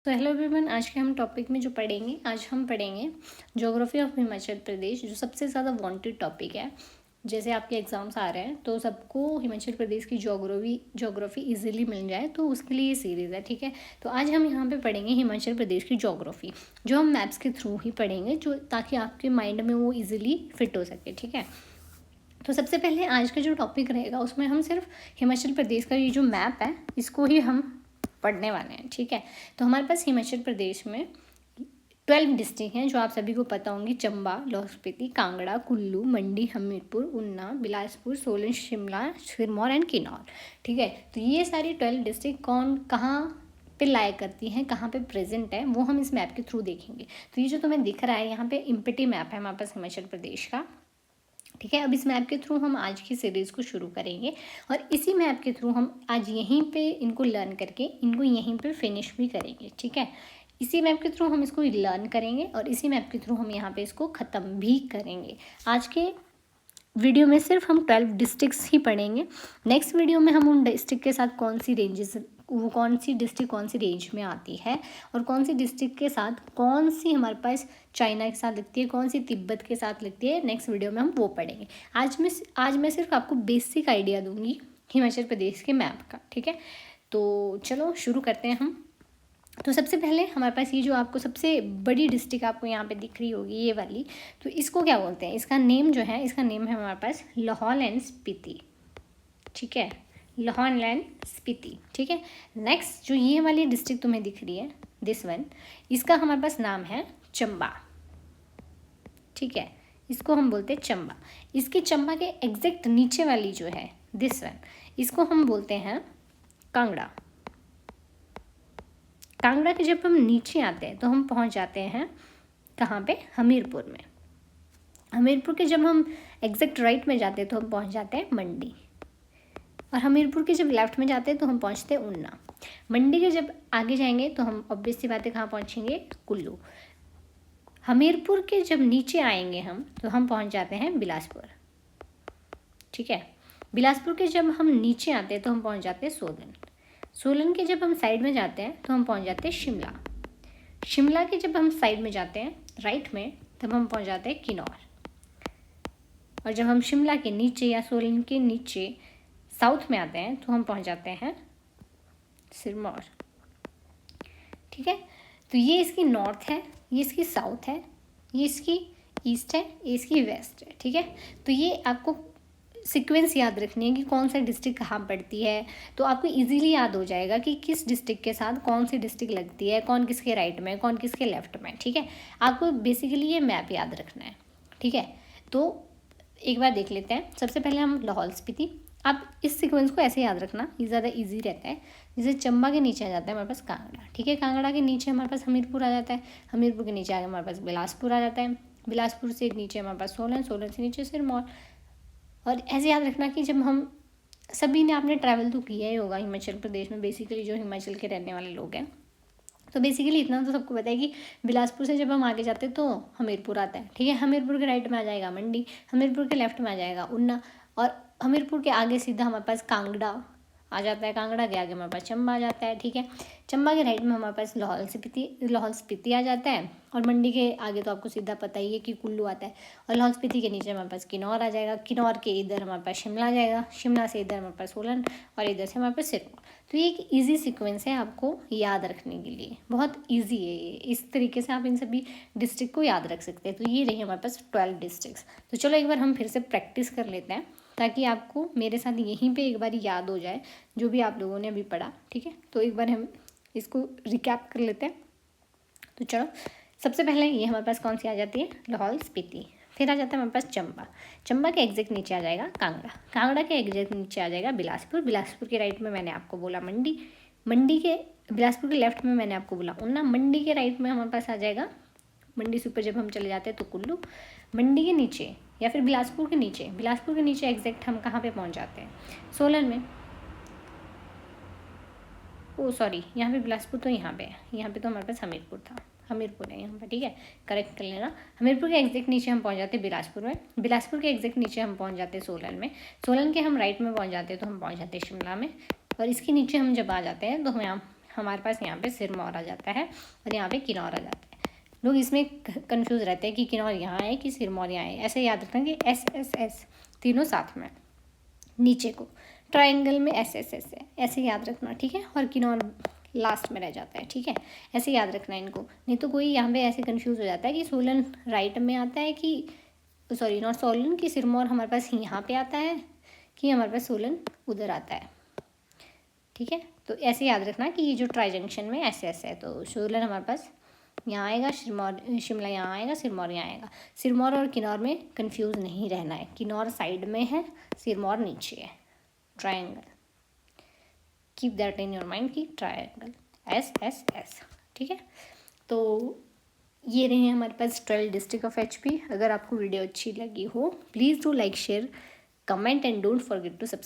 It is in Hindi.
सो हेलो एवरीवन, आज के हम टॉपिक में जो पढ़ेंगे, आज हम पढ़ेंगे ज्योग्राफी ऑफ हिमाचल प्रदेश, जो सबसे ज़्यादा वांटेड टॉपिक है। जैसे आपके एग्जाम्स आ रहे हैं तो सबको हिमाचल प्रदेश की ज्योग्राफी इजीली मिल जाए, तो उसके लिए ये सीरीज़ है। ठीक है, तो आज हम यहाँ पे पढ़ेंगे हिमाचल प्रदेश की ज्योग्राफी, जो हम मैप्स के थ्रू ही पढ़ेंगे, जो ताकि आपके माइंड में वो ईजिली फिट हो सके। ठीक है, तो सबसे पहले आज का जो टॉपिक रहेगा उसमें हम सिर्फ हिमाचल प्रदेश का ये जो मैप है इसको ही हम पढ़ने वाले हैं। ठीक है, तो हमारे पास हिमाचल प्रदेश में 12 डिस्ट्रिक्ट हैं जो आप सभी को पता होंगी: चंबा, लाहौल स्पीति, कांगड़ा, कुल्लू, मंडी, हमीरपुर, ऊना, बिलासपुर, सोलन, शिमला, सिरमौर एंड किन्नौर। ठीक है, तो ये सारी 12 डिस्ट्रिक्ट कौन कहाँ पे लाया करती हैं, कहाँ पे प्रेजेंट है, वो हम इस मैप के थ्रू देखेंगे। तो ये जो तुम्हें दिख रहा है यहाँ पे इम्पिटी मैप है हमारे पास हिमाचल प्रदेश का। ठीक है, अब इस मैप के थ्रू हम आज की सीरीज़ को शुरू करेंगे और इसी मैप के थ्रू हम आज यहीं पे इनको लर्न करके इनको यहीं पे फिनिश भी करेंगे। ठीक है, इसी मैप के थ्रू हम इसको लर्न करेंगे और इसी मैप के थ्रू हम यहाँ पे इसको ख़त्म भी करेंगे। आज के वीडियो में सिर्फ हम 12 डिस्ट्रिक्ट्स ही पढ़ेंगे। नेक्स्ट वीडियो में हम उन डिस्ट्रिक्ट के साथ कौन सी डिस्ट्रिक्ट कौन सी रेंज में आती है और कौन सी डिस्ट्रिक्ट के साथ कौन सी हमारे पास चाइना के साथ लगती है, कौन सी तिब्बत के साथ लगती है, नेक्स्ट वीडियो में हम वो पढ़ेंगे। आज मैं सिर्फ आपको बेसिक आइडिया दूंगी हिमाचल प्रदेश के मैप का। ठीक है, तो चलो शुरू करते हैं हम। तो सबसे पहले हमारे पास ये जो आपको सबसे बड़ी डिस्ट्रिक्ट आपको यहाँ पे दिख रही होगी, ये वाली, तो इसको क्या बोलते हैं? इसका नेम है हमारे पास लाहौल एंड स्पीति। ठीक है, लाहौल एंड स्पीति। ठीक है, नेक्स्ट जो ये वाली डिस्ट्रिक्ट तुम्हें दिख रही है, दिस वन, इसका हमारे पास नाम है चंबा। ठीक है, इसको हम बोलते हैं चंबा। इसकी चंबा के एग्जैक्ट नीचे वाली जो है, दिस वन, इसको हम बोलते हैं कांगड़ा। कांगड़ा के जब हम नीचे आते हैं तो हम पहुंच जाते हैं कहाँ पे? हमीरपुर में। हमीरपुर के जब हम एग्जैक्ट राइट में जाते हैं तो हम पहुंच जाते हैं मंडी, और हमीरपुर के जब लेफ्ट में जाते हैं तो हम पहुंचते हैं ऊना। मंडी के जब आगे जाएंगे तो हम ऑब्वियस सी बात है कहाँ पहुंचेंगे? कुल्लू। हमीरपुर के जब नीचे आएंगे हम तो हम पहुंच जाते हैं बिलासपुर। ठीक है, बिलासपुर के जब हम नीचे आते हैं तो हम पहुंच जाते हैं सोलन। सोलन के जब हम साइड में जाते हैं तो हम पहुंच जाते हैं शिमला। शिमला के जब हम साइड में जाते हैं राइट में तब हम पहुंच जाते हैं किन्नौर। और जब हम शिमला के नीचे या सोलन के नीचे साउथ में आते हैं तो हम पहुंच जाते हैं सिरमौर। ठीक है, तो ये इसकी नॉर्थ है, ये इसकी साउथ है, ये इसकी ईस्ट है, ये इसकी वेस्ट है। ठीक है, तो ये आपको सीक्वेंस याद रखनी है कि कौन सा डिस्ट्रिक्ट कहाँ पड़ती है, तो आपको इजीली याद हो जाएगा कि किस डिस्ट्रिक्ट के साथ कौन सी डिस्ट्रिक्ट लगती है, कौन किसके राइट में, कौन किसके लेफ्ट में। ठीक है, आपको बेसिकली ये मैप याद रखना है। ठीक है, तो एक बार देख लेते हैं। सबसे पहले हम लाहौल स्पीति, आप इस सीक्वेंस को ऐसे याद रखना, ये ज़्यादा इजी रहता है। जैसे चंबा के नीचे आ जाता है हमारे पास कांगड़ा। ठीक है, कांगड़ा के नीचे हमारे पास हमीरपुर आ जाता है, हमीरपुर के नीचे आगे हमारे पास बिलासपुर आ जाता है, बिलासपुर से नीचे हमारे पास सोलन, सोलन से नीचे सिरमौर। और ऐसे याद रखना कि जब हम सभी ने आपने ट्रैवल तो किया ही होगा हिमाचल प्रदेश में, बेसिकली जो हिमाचल के रहने वाले लोग हैं, तो बेसिकली इतना तो सबको पता है कि बिलासपुर से जब हम आगे जाते हैं तो हमीरपुर आता है। ठीक है, हमीरपुर के राइट में आ जाएगा मंडी, हमीरपुर के लेफ्ट में आ जाएगा ऊना, और हमीरपुर के आगे सीधा हमारे पास कांगड़ा आ जाता है, कांगड़ा के आगे हमारे पास चंबा आ जाता है। ठीक है, चंबा के राइट में हमारे पास लाहौल स्पीति आ जाता है, और मंडी के आगे तो आपको सीधा पता ही है कि कुल्लू आता है, और लाहौल स्पीति के नीचे हमारे पास किन्नौर आ जाएगा, किन्नौर के इधर हमारे पास शिमला आ जाएगा, शिमला से इधर हमारे पास सोलन, और इधर से हमारे पास सिरमौर। तो ये एक ईजी सीक्वेंस है आपको याद रखने के लिए, बहुत ईजी है ये। इस तरीके से आप इन सभी डिस्ट्रिक्ट को याद रख सकते हैं। तो ये रही हमारे पास 12 डिस्ट्रिक्ट्स। तो चलो एक बार हम फिर से प्रैक्टिस कर लेते हैं ताकि आपको मेरे साथ यहीं पे एक बार याद हो जाए जो भी आप लोगों ने अभी पढ़ा। ठीक है, तो एक बार हम इसको रिकैप कर लेते हैं। तो चलो, सबसे पहले ये हमारे पास कौन सी आ जाती है? लाहौल स्पीति। फिर आ जाता है हमारे पास चंबा, चंबा के एग्जैक्ट नीचे आ जाएगा कांगड़ा, कांगड़ा के एग्जैक्ट नीचे आ जाएगा बिलासपुर, बिलासपुर के राइट में मैंने आपको बोला मंडी, मंडी के बिलासपुर के लेफ्ट में मैंने आपको बोला ऊना, मंडी के राइट में हमारे पास आ जाएगा, मंडी से ऊपर जब हम चले जाते हैं तो कुल्लू, मंडी के नीचे या फिर बिलासपुर के नीचे एग्जैक्ट हम कहाँ पे पहुँच जाते हैं? सोलन में। ओ सॉरी, यहाँ पे बिलासपुर तो यहाँ पे है, यहाँ पे तो हमारे पास हमीरपुर था, हमीरपुर है यहाँ पर। ठीक है, करेक्ट कर लेना। हमीरपुर के एग्जैक्ट नीचे हम पहुँच जाते हैं बिलासपुर में, बिलासपुर के एग्जैक्ट नीचे हम पहुँच जाते हैं सोलन में, सोलन के हम राइट में पहुँच जाते हैं तो हम पहुँच जाते हैं शिमला में, और इसके नीचे हम जब आ जाते हैं तो हम यहाँ हमारे पास यहाँ पे सिरमौर आ जाता है और यहाँ पे किन्नौर आ जाता है। लोग इसमें कंफ्यूज रहते हैं कि किन्नौर यहाँ है कि सिरमौर यहाँ है। ऐसे याद रखना कि एस एस एस तीनों साथ में, नीचे को ट्रायंगल में एस एस एस है, ऐसे याद रखना, ठीक है। और किन्नौर लास्ट में रह जाता है, ठीक है। ऐसे याद रखना इनको, नहीं तो कोई यहाँ पे ऐसे कंफ्यूज हो जाता है कि सोलन राइट में आता है कि सॉरी नॉट सोलन, कि सिरमौर हमारे पास यहाँ पे आता है कि हमारे पास सोलन उधर आता है, ठीक है। तो ऐसे याद रखना कि ये जो ट्राई जंक्शन में ऐसे ऐसे है, तो सोलन हमारे पास यहाँ आएगा, शिमला यहाँ आएगा, सिरमौर यहाँ आएगा। सिरमौर और किन्नौर में कंफ्यूज नहीं रहना है, किन्नौर साइड में है, सिरमौर नीचे है, triangle, keep that in your mind कि ट्रायंगल एस एस एस, ठीक है। तो ये रहे हैं हमारे पास 12 डिस्ट्रिक्ट ऑफ HP। अगर आपको वीडियो अच्छी लगी हो please do like share comment and don't forget to subscribe.